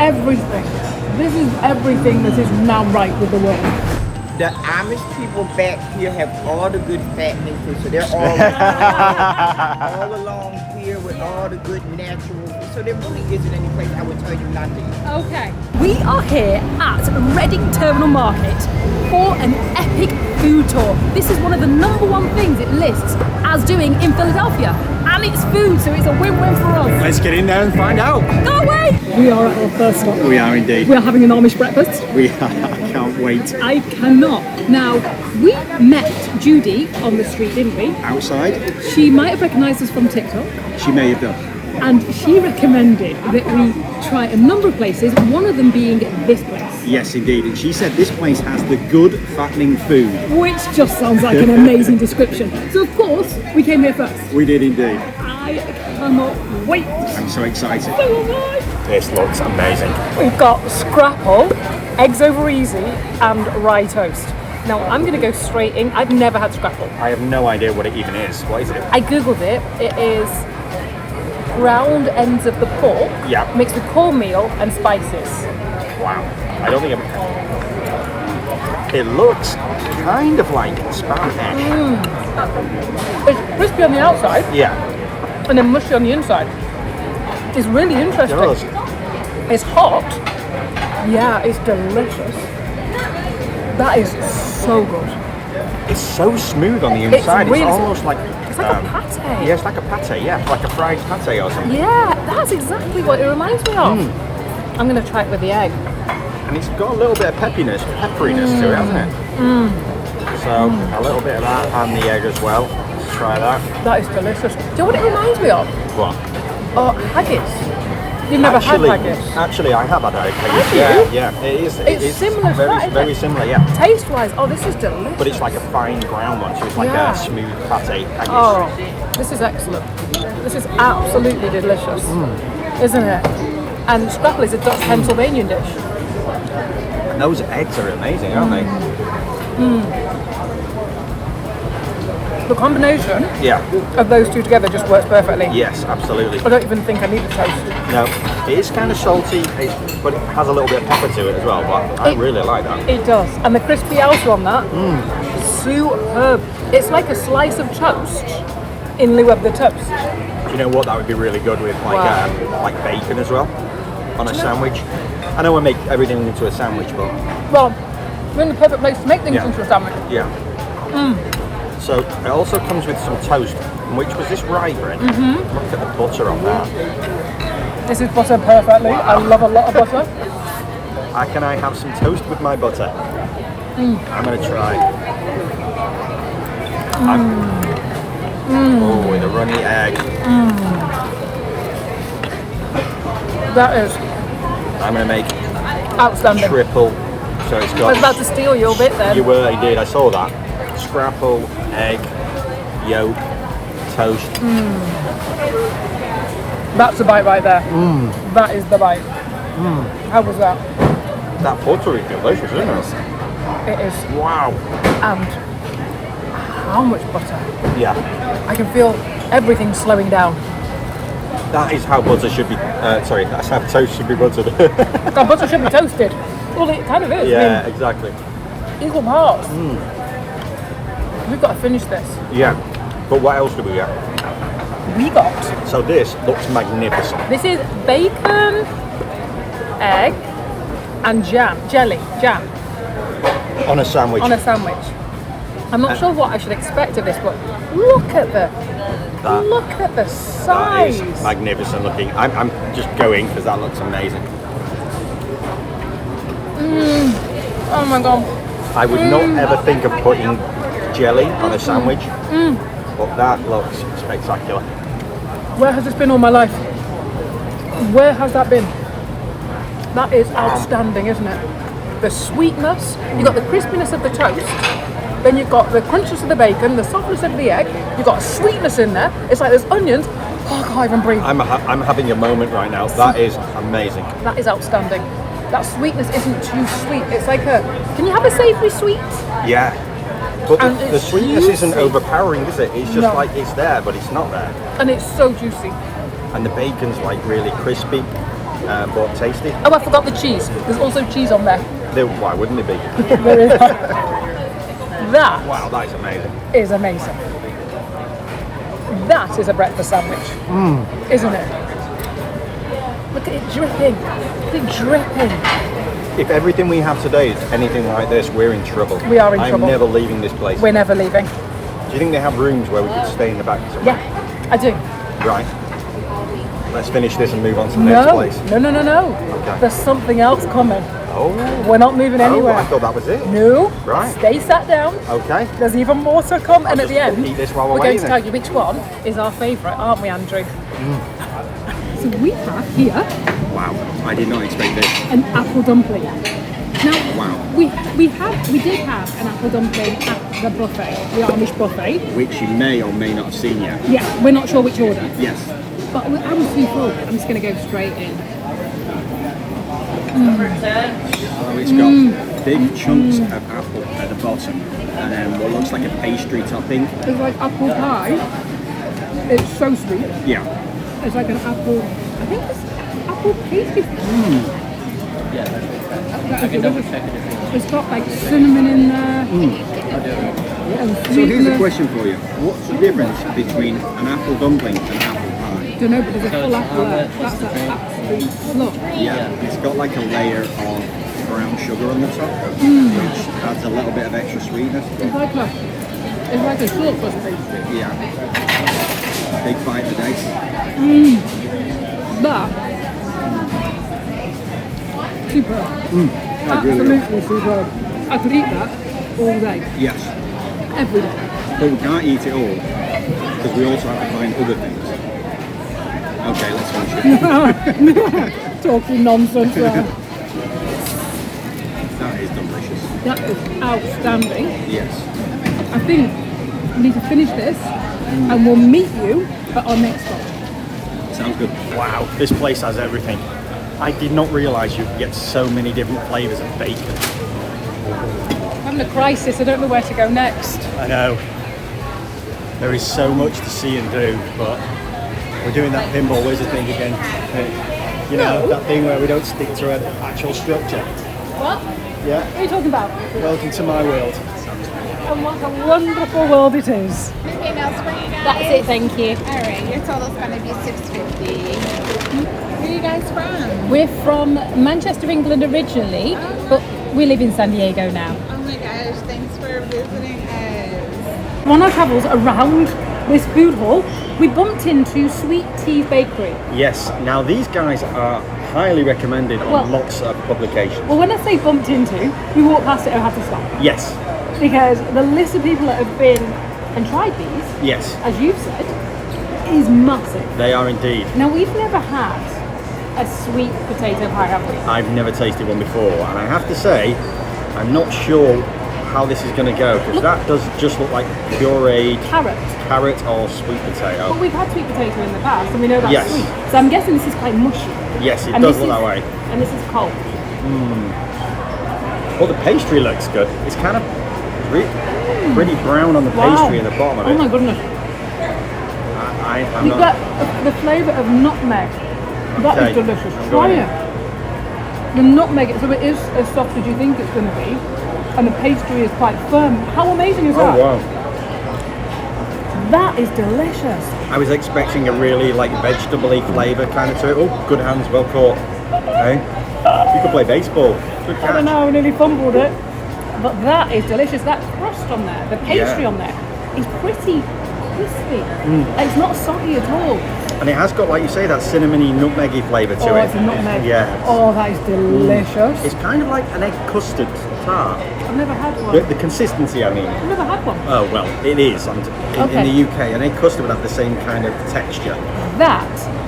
everything. This is everything that is now right with the world. The Amish people back here have all the good fattening food, so they're all along here with all the good natural food. So there really isn't any place I would tell you not to eat. Okay. We are here at Reading Terminal Market for an epic food tour. This is one of the #1 things it lists as doing in Philadelphia. And it's food, so it's a win-win for us. Let's get in there and find out. Go away! We are at our first stop. We are indeed. We are having an Amish breakfast. We are. I can't wait. I cannot. Now, we met Judy on the street, didn't we? Outside? She might have recognised us from TikTok. She may have done. And she recommended that we try a number of places, one of them being this place. Yes, indeed. And she said this place has the good fattening food. Which just sounds like an amazing description. So of course, we came here first. We did indeed. I cannot wait. I'm so excited. So am I. This looks amazing. We've got scrapple, eggs over easy, and rye toast. Now I'm going to go straight in. I've never had scrapple. I have no idea what it even is. What is it? I googled it. It is ground ends of the pork mixed with cornmeal and spices. Wow. I don't think it looks kind of like Spanish. It's crispy on the outside. Yeah. And then mushy on the inside. It's really interesting. It does. It's hot. Yeah, it's delicious. That is so good. It's so smooth on the inside. It's really almost like it's like a pate. Yeah, it's like a pate. Yeah, like a fried pate or something. Yeah, that's exactly what it reminds me of. I'm going to try it with the egg. And it's got a little bit of pepperiness to it, hasn't it? So a little bit of that and the egg as well. Let's try that. That is delicious. Do you know what it reminds me of? What? Oh, haggis. You've never had haggis? Actually, I have had haggis. Have you? Yeah, it is. It's similar to very, that, isn't very it? similar, yeah. Taste-wise, oh, this is delicious. But it's like a fine ground one, so it's like a smooth pate haggis. Oh, this is excellent. This is absolutely delicious, isn't it? And scrapple is a Dutch Pennsylvanian dish. And those eggs are amazing, aren't they? The combination of those two together just works perfectly. Yes, absolutely. I don't even think I need the toast. No, it is kind of salty, but it has a little bit of pepper to it as well, but I really like that. It does. And the crispy outer on that, superb. It's like a slice of toast in lieu of the toast. Do you know what? That would be really good with like bacon as well on a sandwich. I know we make everything into a sandwich, but... Well, we're in the perfect place to make things into a sandwich. Yeah. So it also comes with some toast, which was this rye bread. Look at the butter on that. This is buttered perfectly. Wow. I love a lot of butter. Can I have some toast with my butter? I'm going to try. Oh, with a runny egg. That is... I'm going to make outstanding. Triple. So it's got... I was about to steal your bit then. You were, you did. I saw that. Scrapple, egg, yolk, toast. That's the bite right there. That is the bite. How was that? That butter is delicious, isn't it? It is. Wow. And how much butter? Yeah. I can feel everything slowing down. That is how butter should be. Sorry, that's how toast should be buttered. That butter should be toasted. Well, it kind of is. Yeah, exactly. Equal parts. We've got to finish this. Yeah. But what else do we get? We got... So this looks magnificent. This is bacon, egg, and jam. Jam. On a sandwich. On a sandwich. I'm not sure what I should expect of this, but look at the size. That is magnificent looking. I'm just going because that looks amazing. Oh my god. I would not ever think of putting jelly on a sandwich, but that looks spectacular. Where has this been all my life? Where has that been? That is outstanding, isn't it? The sweetness, you've got the crispiness of the toast, then you've got the crunchiness of the bacon, the softness of the egg, you've got a sweetness in there, it's like there's onions. Oh, I can't even breathe. I'm having a moment right now. That is amazing. That is outstanding. That sweetness isn't too sweet. It's like a... Can you have a savoury sweet? Yeah. But the sweetness juicy. isn't overpowering, is it? It's just like it's there, but it's not there. And it's so juicy. And the bacon's like really crispy. but tasty. Oh, I forgot the cheese. There's also cheese on there. Why wouldn't it be? There is. That Wow, that is amazing. is amazing. That is a breakfast sandwich, isn't it? Look at it dripping. Look at it dripping. If everything we have today is anything like this, we're in trouble. We are in trouble. I'm never leaving this place. We're never leaving. Do you think they have rooms where we could stay in the back somewhere? Yeah, I do. Right. Let's finish this and move on to the next place. No. Okay. There's something else coming. Oh. We're not moving anywhere. Oh, I thought that was it. No. Right. Stay sat down. Okay. There's even more to come, and at the end, eat this while we're we're going to waiting. tell you which one is our favourite, aren't we, Andrew? So we have here Wow. I did not expect this. an apple dumpling. Now, Wow. we did have an apple dumpling at the buffet, the Amish buffet. Which you may or may not have seen yet. Yeah, we're not sure which order, Yes. but I'm too full. I'm just going to go straight in. So it's got big chunks of apple at the bottom, and then what looks like a pastry topping. It's like apple pie. It's so sweet. Yeah. It's like an apple. I think it's apple pastry. I can double check it if you want. It's got like cinnamon in there. And So here's a sweetness. question for you. What's the difference between an apple dumpling and an apple pie? Don't know, but there's a So full it's apple on there. the That's an tray. absolute slot. Yeah. It's got like a layer of brown sugar on the top, which adds a little bit of extra sweetness. It's like a short crust pastry. Yeah. Big bite today. That superb. That's really good. Absolutely superb. I could eat that all day, Yes. every day. But we can't eat it all because we also have to find other things. Okay, let's finish it. Talking nonsense there. That is delicious. That is outstanding. Yes. I think we need to finish this and we'll meet you at our next stop. Sounds good. Wow, this place has everything. I did not realise you could get so many different flavours of bacon. I'm having a crisis, I don't know where to go next. I know. There is so much to see and do, but we're doing that pinball wizard thing again. You know, No. that thing where we don't stick to an actual structure. What? Yeah. What are you talking about? Welcome to my world. And what a wonderful world it is. Anything else for you guys? That's it, thank you. All right, your total's gonna be $6.50. Where are you guys from? We're from Manchester, England originally, but we live in San Diego now. Oh my gosh, thanks for visiting us. On our travels around this food hall, we bumped into Sweet Tea Bakery. Yes, now these guys are highly recommended on Well- lots of publications. Well, when I say bumped into, we walked past it and had to stop. Yes, Because the list of people that have been and tried these, yes, as you've said, is massive. they are indeed. Now, we've never had a sweet potato pie, have we? I've never tasted one before, and I have to say, I'm not sure how this is going to go, because that does just look like pureed Carrot. carrot or sweet potato. But we've had sweet potato in the past, and we know that's Yes. sweet. So I'm guessing this is quite mushy. Yes, it And does this look is- that way. And this is cold. Well, the pastry looks good. It's kind of pretty brown on the Wow. pastry in the bottom of Oh it. my goodness. I'm You've not. got the flavour of nutmeg. That Okay, is delicious. I'm Try going it. The nutmeg, so it is as soft as you think it's going to be, and the pastry is quite firm. How amazing is Oh that? wow! That is delicious. I was expecting a really like vegetable-y flavour kind of to it. Oh, good hands, well caught. Hey, you could play baseball. Good I don't catch. know, I nearly fumbled it. But that is delicious. That crust on there, the pastry Yeah. on there, is pretty crispy. It's not soggy at all. And it has got, like you say, that cinnamony, nutmeggy flavour to Oh, it. it's a nutmeg. Yeah. Oh, that is delicious. It's kind of like an egg custard tart. I've never had one. The consistency, I mean. I've never had one. Oh well, it is. In Okay. the UK, an egg custard would have the same kind of texture. That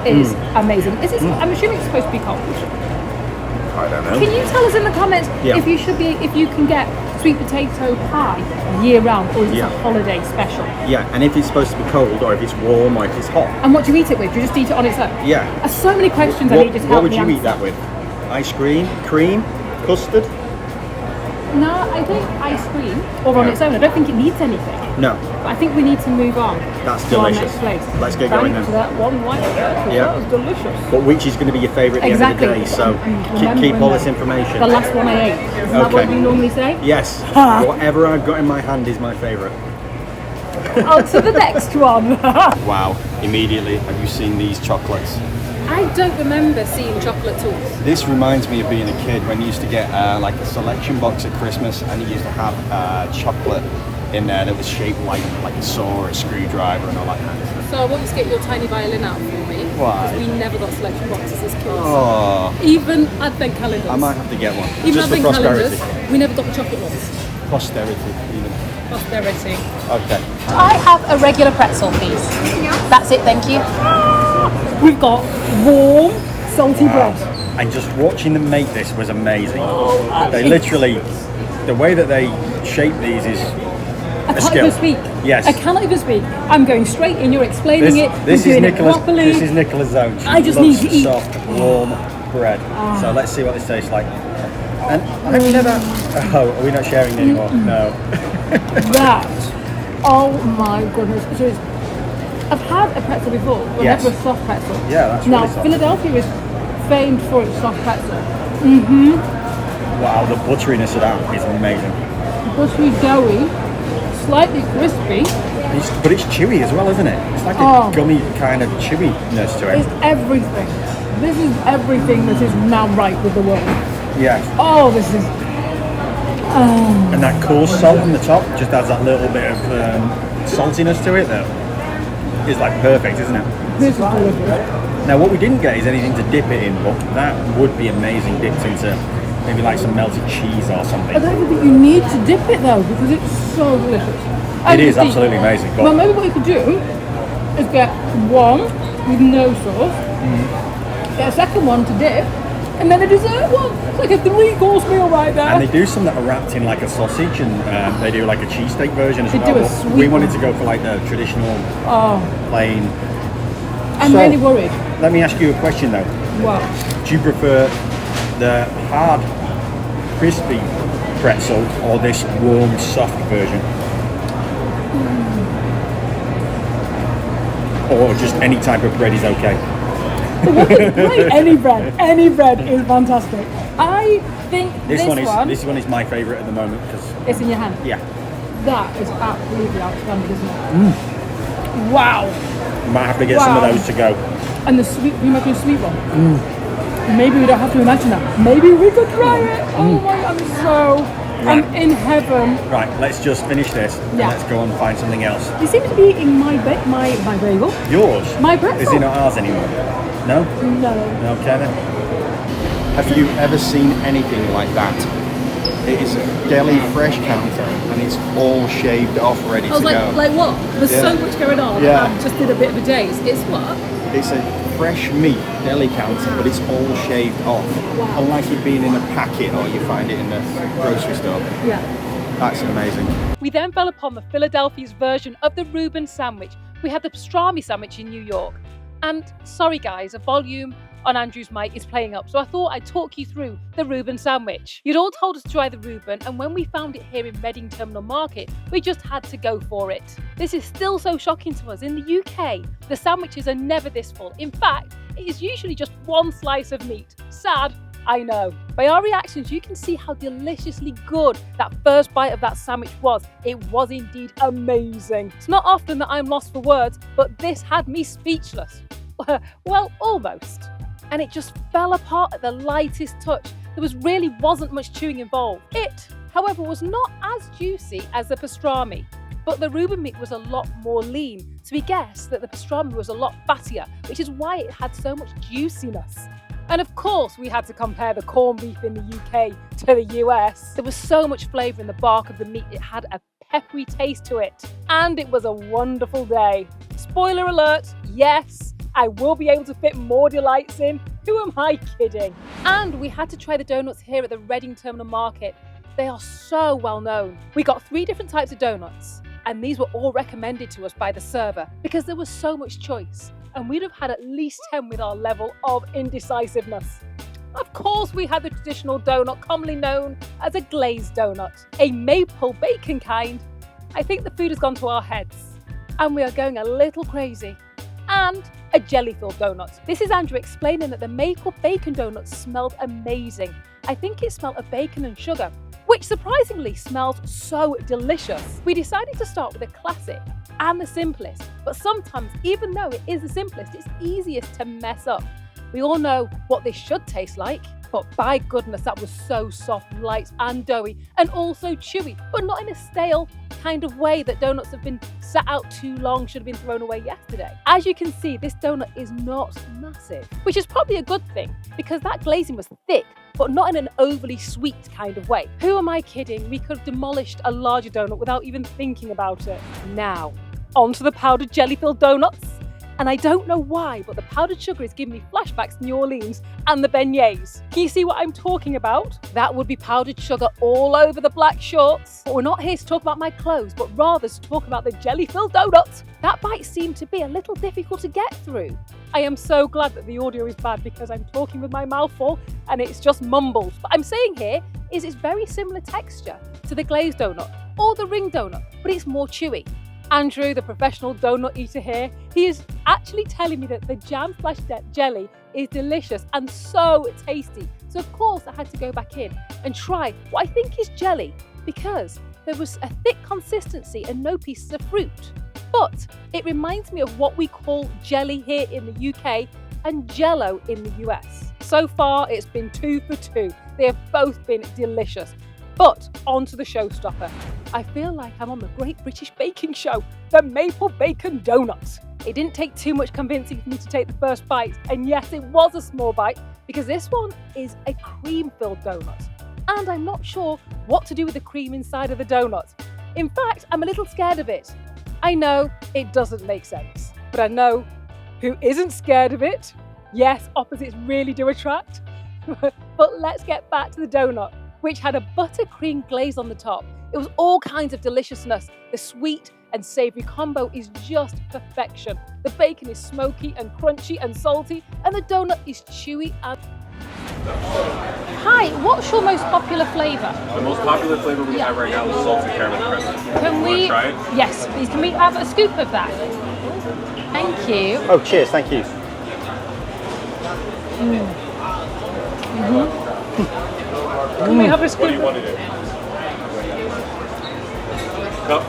is amazing. Is it? I'm assuming it's supposed to be cold. I don't know. Can you tell us in the comments Yeah. if you can get sweet potato pie year round, or is it Yeah. a holiday special? Yeah, and if it's supposed to be cold, or if it's warm, or if it's hot. And what do you eat it with? Do you just eat it on its own? Yeah. There's so many questions I What, need you to what help would me you answer. eat that with? Ice cream, cream, custard? No, I think ice cream, or on its own, I don't think it needs anything. No, But I think we need to move on. That's to our delicious. next place. Let's get going Thanks then. for that one white bread, Yeah. that was delicious. but which is going to be your favourite at the Exactly. end of the day, so keep Remembering all this that. information. The last one I ate. Isn't that what Okay. you normally say? Yes, whatever I've got in my hand is my favourite. On to the next one. Wow, immediately, have you seen these chocolates? I don't remember seeing chocolate tools. This reminds me of being a kid when you used to get like a selection box at Christmas, and it used to have chocolate in there that was shaped like a saw or a screwdriver and all that kind of stuff. So I want you to get your tiny violin out for me. Why? Because we never got selection boxes as kids. Oh, Even advent calendars. I might have to get one. Even Just for advent prosperity. calendars, we never got the chocolate ones. Posterity, even. Posterity. Okay. I have a regular pretzel, please. That's it, thank you. We've got warm, salty bread. And just watching them make this was amazing. They literally, the way that they shape these is I a can't skill. even speak. Yes. I cannot even speak. I'm going straight in, you're explaining it, This you're is doing Nicola's. it properly. This is Nicola's zone. She I just loves need to eat. soft, warm bread. So let's see what this tastes like. And have you never? Oh, are we not sharing anymore? No. That, oh my goodness. So I've had a pretzel before, but Yes. never a soft pretzel. Yeah, that's Now, really soft. Philadelphia is famed for its soft pretzel. Wow, the butteriness of that is amazing. Buttery, doughy, slightly crispy. But it's chewy as well, isn't it? It's like a gummy kind of chewiness to It's it. everything. This is everything that is now right with the world. Yeah. Oh, this is. And that coarse salt on the top just adds that little bit of saltiness to it that is like perfect, isn't it? This is delicious. Now what we didn't get is anything to dip it in, but that would be amazing dipped into maybe like some melted cheese or I something. don't think you need to dip it though because it's so delicious. It is absolutely amazing. Well, maybe what you could do is get one with no sauce, get a second one to dip, and then a dessert one. It's like a 3-course meal right there. And they do some that are wrapped in like a sausage, and they do like a cheesesteak version as They well. do a but sweet we wanted one. to go for like the traditional plain. I'm So, really worried. Let me ask you a question though. Wow. Do you prefer the hard, crispy pretzel or this warm, soft version? Or just any type of bread is okay? Great. Any bread is fantastic. I think This one is my favourite at the moment because it's in your hand. yeah, That is absolutely outstanding, isn't it? Wow. might have to get some of Wow. those to go. And the sweet, you imagine a sweet one. Maybe we don't have to imagine that. Maybe we could try it. Oh my, I'm in heaven. Right, let's just finish this and Yeah. let's go and find something else. You seem to be eating my bagel. Yours? My pretzel. Is it not ours anymore? No? No. Okay then. Have you ever seen anything like that? It is a deli fresh counter and it's all shaved off, ready I was to like, go. like what? There's Yeah. so much going on. Yeah. I just did a bit of a daze. It's what? It's a fresh meat deli counter, but it's all shaved off. Wow. Unlike it being in a packet or you find it in the grocery store. Yeah. That's amazing. We then fell upon the Philadelphia's version of the Reuben sandwich. We had the pastrami sandwich in New York. And sorry guys, a volume on Andrew's mic is playing up, so I thought I'd talk you through the Reuben sandwich. You'd all told us to try the Reuben, and when we found it here in Reading Terminal Market, we just had to go for it. This is still so shocking to us. In the UK, the sandwiches are never this full. In fact, it is usually just one slice of meat. Sad, I know. By our reactions, you can see how deliciously good that first bite of that sandwich was. It was indeed amazing. It's not often that I'm lost for words, but this had me speechless. Well, almost. And it just fell apart at the lightest touch. There wasn't much chewing involved. It, however, was not as juicy as the pastrami, but the Reuben meat was a lot more lean, so we guessed that the pastrami was a lot fattier, which is why it had so much juiciness. And of course, we had to compare the corned beef in the UK to the US. There was so much flavour in the bark of the meat, it had a peppery taste to it. And it was a wonderful day. Spoiler alert, yes, I will be able to fit more delights in. Who am I kidding? And we had to try the donuts here at the Reading Terminal Market. They are so well known. We got 3 different types of donuts, and these were all recommended to us by the server because there was so much choice. And we'd have had at least 10 with our level of indecisiveness. Of course we had the traditional donut, commonly known as a glazed donut, a maple bacon kind. I think the food has gone to our heads and we are going a little crazy. And a jelly-filled donut. This is Andrew explaining that the maple bacon donut smelled amazing. I think it smelled of bacon and sugar, which surprisingly smells so delicious. We decided to start with the classic and the simplest, but sometimes, even though it is the simplest, it's easiest to mess up. We all know what this should taste like, but by goodness, that was so soft, light and doughy, and also chewy, but not in a stale kind of way that donuts have been sat out too long, should have been thrown away yesterday. As you can see, this donut is not massive, which is probably a good thing because that glazing was thick, but not in an overly sweet kind of way. Who am I kidding? We could have demolished a larger donut without even thinking about it. Now, onto the powdered jelly-filled donuts. And I don't know why, but the powdered sugar is giving me flashbacks to New Orleans and the beignets. Can you see what I'm talking about? That would be powdered sugar all over the black shorts. But we're not here to talk about my clothes, but rather to talk about the jelly-filled donuts. That bite seemed to be a little difficult to get through. I am so glad that the audio is bad because I'm talking with my mouth full and it's just mumbles. But I'm saying here is it's very similar texture to the glazed donut or the ring donut, but it's more chewy. Andrew, the professional donut eater here, he is actually telling me that the jam slash jelly is delicious and so tasty. So of course I had to go back in and try what I think is jelly because there was a thick consistency and no pieces of fruit. But it reminds me of what we call jelly here in the UK and Jello in the US. So far it's been 2 for 2. They have both been delicious. But on to the showstopper. I feel like I'm on the Great British Baking Show, the Maple Bacon Donut. It didn't take too much convincing for me to take the first bite, and yes, it was a small bite because this one is a cream-filled donut. And I'm not sure what to do with the cream inside of the donut. In fact, I'm a little scared of it. I know it doesn't make sense, but I know who isn't scared of it. Yes, opposites really do attract. But let's get back to the donut, which had a buttercream glaze on the top. It was all kinds of deliciousness. The sweet and savoury combo is just perfection. The bacon is smoky and crunchy and salty, and the donut is chewy and... Hi, what's your most popular flavour? The most popular flavor we have right now is salted caramel pretzel. Can we... Try it? Yes, please. Can we have a scoop of that? Thank you. Oh, cheers, thank you. Can we have a scoop? What do you want to do? Cup.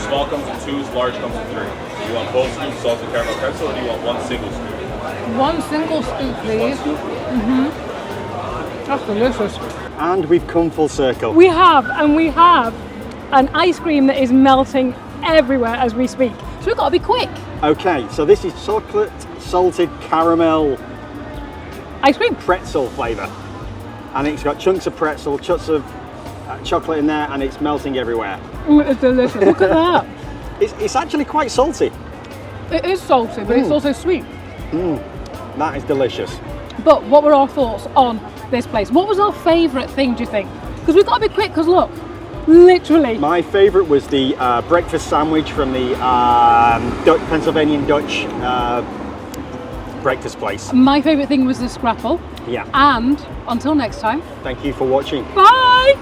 Small comes in 2s, large comes in 3. Do you want both scoops salted caramel pretzel or do you want one single scoop? One single scoop, please. That's delicious. And we've come full circle. We have an ice cream that is melting everywhere as we speak. So we've got to be quick. Okay, so this is chocolate salted caramel Ice cream. pretzel flavour. And it's got chunks of pretzel, chunks of chocolate in there, and it's melting everywhere. It's delicious. Look at that. It's actually quite salty. It is salty, but it's also sweet. That is delicious. But what were our thoughts on this place? What was our favourite thing, do you think? Because we've got to be quick, because look, literally. My favourite was the breakfast sandwich from the Pennsylvania Dutch breakfast place. My favourite thing was the scrapple. Yeah. And until next time. Thank you for watching. Bye!